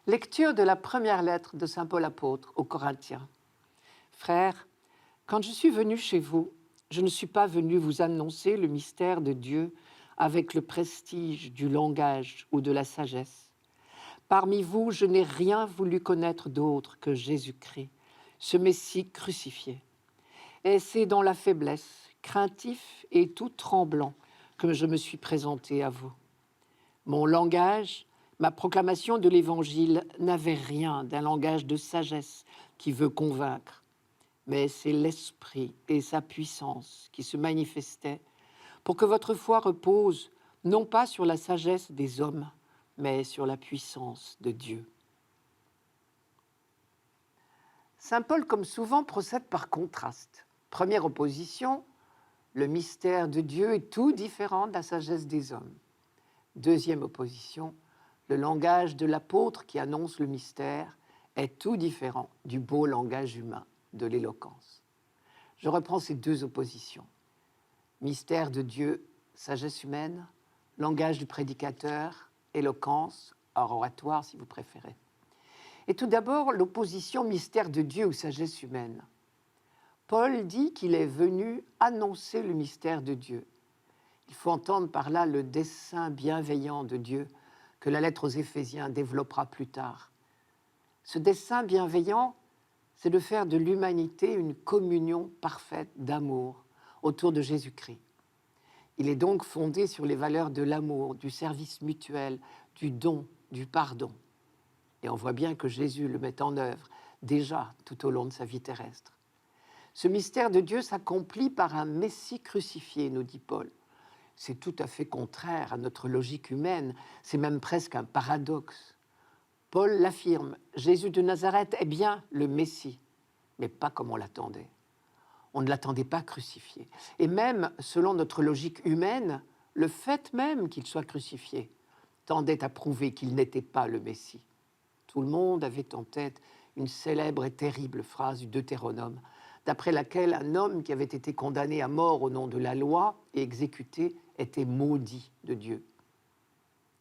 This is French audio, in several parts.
Lecture de la première lettre de saint Paul apôtre aux Corinthiens. Frères, quand je suis venu chez vous, je ne suis pas venu vous annoncer le mystère de Dieu avec le prestige du langage ou de la sagesse. Parmi vous, je n'ai rien voulu connaître d'autre que Jésus-Christ, ce Messie crucifié. Et c'est dans la faiblesse, craintif et tout tremblant que je me suis présenté à vous. Mon langage, ma proclamation de l'Évangile n'avait rien d'un langage de sagesse qui veut convaincre, mais c'est l'Esprit et sa puissance qui se manifestaient pour que votre foi repose non pas sur la sagesse des hommes, mais sur la puissance de Dieu. Saint Paul, comme souvent, procède par contraste. Première opposition, le mystère de Dieu est tout différent de la sagesse des hommes. Deuxième opposition, le langage de l'apôtre qui annonce le mystère est tout différent du beau langage humain de l'éloquence. Je reprends ces deux oppositions. Mystère de Dieu, sagesse humaine, langage du prédicateur, éloquence, oratoire si vous préférez. Et tout d'abord, l'opposition mystère de Dieu ou sagesse humaine. Paul dit qu'il est venu annoncer le mystère de Dieu. Il faut entendre par là le dessein bienveillant de Dieu que la lettre aux Éphésiens développera plus tard. Ce dessein bienveillant, c'est de faire de l'humanité une communion parfaite d'amour autour de Jésus-Christ. Il est donc fondé sur les valeurs de l'amour, du service mutuel, du don, du pardon. Et on voit bien que Jésus le met en œuvre déjà tout au long de sa vie terrestre. Ce mystère de Dieu s'accomplit par un Messie crucifié, nous dit Paul. C'est tout à fait contraire à notre logique humaine, c'est même presque un paradoxe. Paul l'affirme, Jésus de Nazareth est bien le Messie, mais pas comme on l'attendait. On ne l'attendait pas crucifié. Et même, selon notre logique humaine, le fait même qu'il soit crucifié tendait à prouver qu'il n'était pas le Messie. Tout le monde avait en tête une célèbre et terrible phrase du Deutéronome, d'après laquelle un homme qui avait été condamné à mort au nom de la loi et exécuté était maudit de Dieu.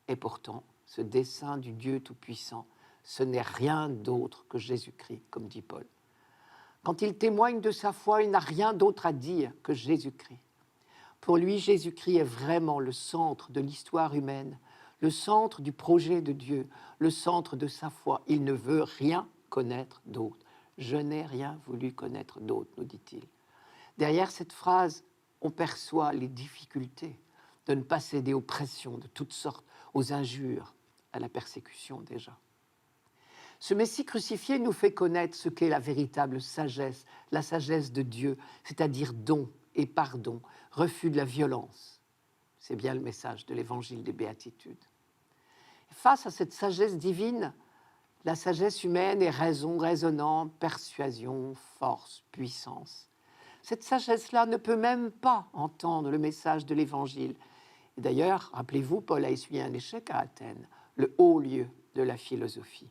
Et pourtant, ce dessein du Dieu Tout-Puissant, ce n'est rien d'autre que Jésus-Christ, comme dit Paul. Quand il témoigne de sa foi, il n'a rien d'autre à dire que Jésus-Christ. Pour lui, Jésus-Christ est vraiment le centre de l'histoire humaine, le centre du projet de Dieu, le centre de sa foi. Il ne veut rien connaître d'autre. Je n'ai rien voulu connaître d'autre, nous dit-il. Derrière cette phrase, on perçoit les difficultés de ne pas céder aux pressions de toutes sortes, aux injures, à la persécution déjà. Ce Messie crucifié nous fait connaître ce qu'est la véritable sagesse, la sagesse de Dieu, c'est-à-dire don et pardon, refus de la violence. C'est bien le message de l'Évangile des Béatitudes. Face à cette sagesse divine, la sagesse humaine est raison, raisonnant, persuasion, force, puissance. Cette sagesse-là ne peut même pas entendre le message de l'Évangile. Et d'ailleurs, rappelez-vous, Paul a essuyé un échec à Athènes, le haut lieu de la philosophie.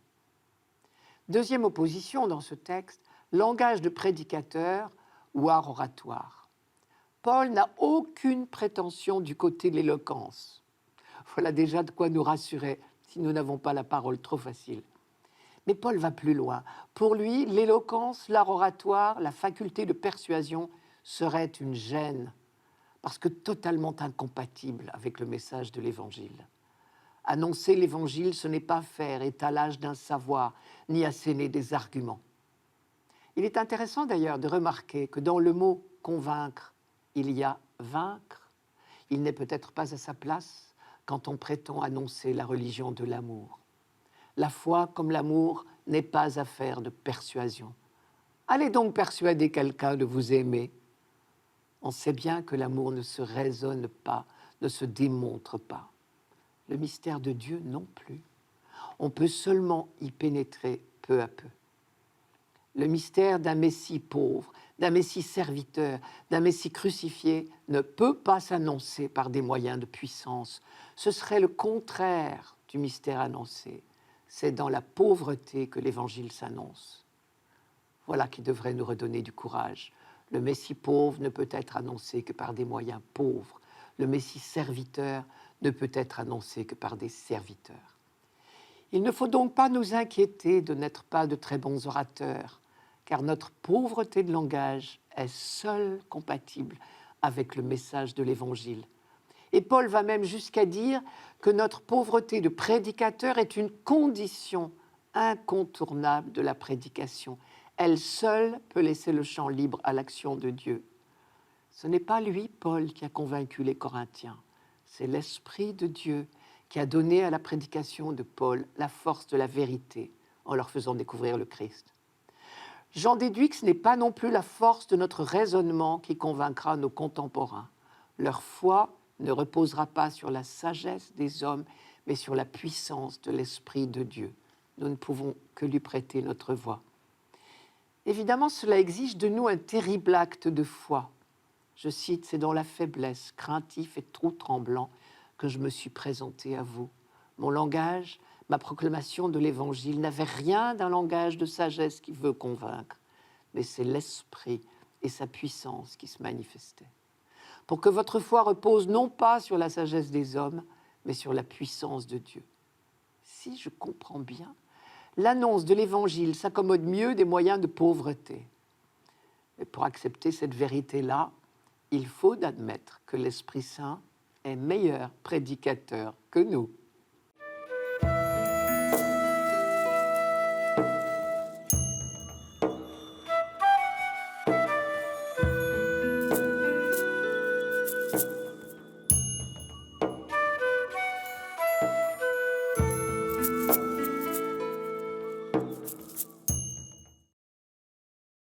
Deuxième opposition dans ce texte, langage de prédicateur ou art oratoire. Paul n'a aucune prétention du côté de l'éloquence. Voilà déjà de quoi nous rassurer si nous n'avons pas la parole trop facile. Mais Paul va plus loin. Pour lui, l'éloquence, l'art oratoire, la faculté de persuasion serait une gêne, parce que totalement incompatible avec le message de l'Évangile. Annoncer l'Évangile, ce n'est pas faire étalage d'un savoir, ni asséner des arguments. Il est intéressant d'ailleurs de remarquer que dans le mot « convaincre », il y a « vaincre ». Il n'est peut-être pas à sa place quand on prétend annoncer la religion de l'amour. La foi, comme l'amour, n'est pas affaire de persuasion. Allez donc persuader quelqu'un de vous aimer. On sait bien que l'amour ne se raisonne pas, ne se démontre pas. Le mystère de Dieu non plus. On peut seulement y pénétrer peu à peu. Le mystère d'un Messie pauvre, d'un Messie serviteur, d'un Messie crucifié ne peut pas s'annoncer par des moyens de puissance. Ce serait le contraire du mystère annoncé. C'est dans la pauvreté que l'Évangile s'annonce. Voilà qui devrait nous redonner du courage. Le Messie pauvre ne peut être annoncé que par des moyens pauvres. Le Messie serviteur ne peut être annoncé que par des serviteurs. Il ne faut donc pas nous inquiéter de n'être pas de très bons orateurs, car notre pauvreté de langage est seule compatible avec le message de l'Évangile. Et Paul va même jusqu'à dire que notre pauvreté de prédicateur est une condition incontournable de la prédication. Elle seule peut laisser le champ libre à l'action de Dieu. Ce n'est pas lui, Paul, qui a convaincu les Corinthiens. C'est l'Esprit de Dieu qui a donné à la prédication de Paul la force de la vérité en leur faisant découvrir le Christ. J'en déduis que ce n'est pas non plus la force de notre raisonnement qui convaincra nos contemporains. Leur foi ne reposera pas sur la sagesse des hommes, mais sur la puissance de l'Esprit de Dieu. Nous ne pouvons que lui prêter notre voix. Évidemment, cela exige de nous un terrible acte de foi. Je cite, « C'est dans la faiblesse, craintif et trop tremblant que je me suis présenté à vous. Mon langage, ma proclamation de l'Évangile n'avait rien d'un langage de sagesse qui veut convaincre, mais c'est l'Esprit et sa puissance qui se manifestaient. Pour que votre foi repose non pas sur la sagesse des hommes, mais sur la puissance de Dieu. » Si je comprends bien, l'annonce de l'Évangile s'accommode mieux des moyens de pauvreté. Et pour accepter cette vérité-là, il faut admettre que l'Esprit Saint est meilleur prédicateur que nous.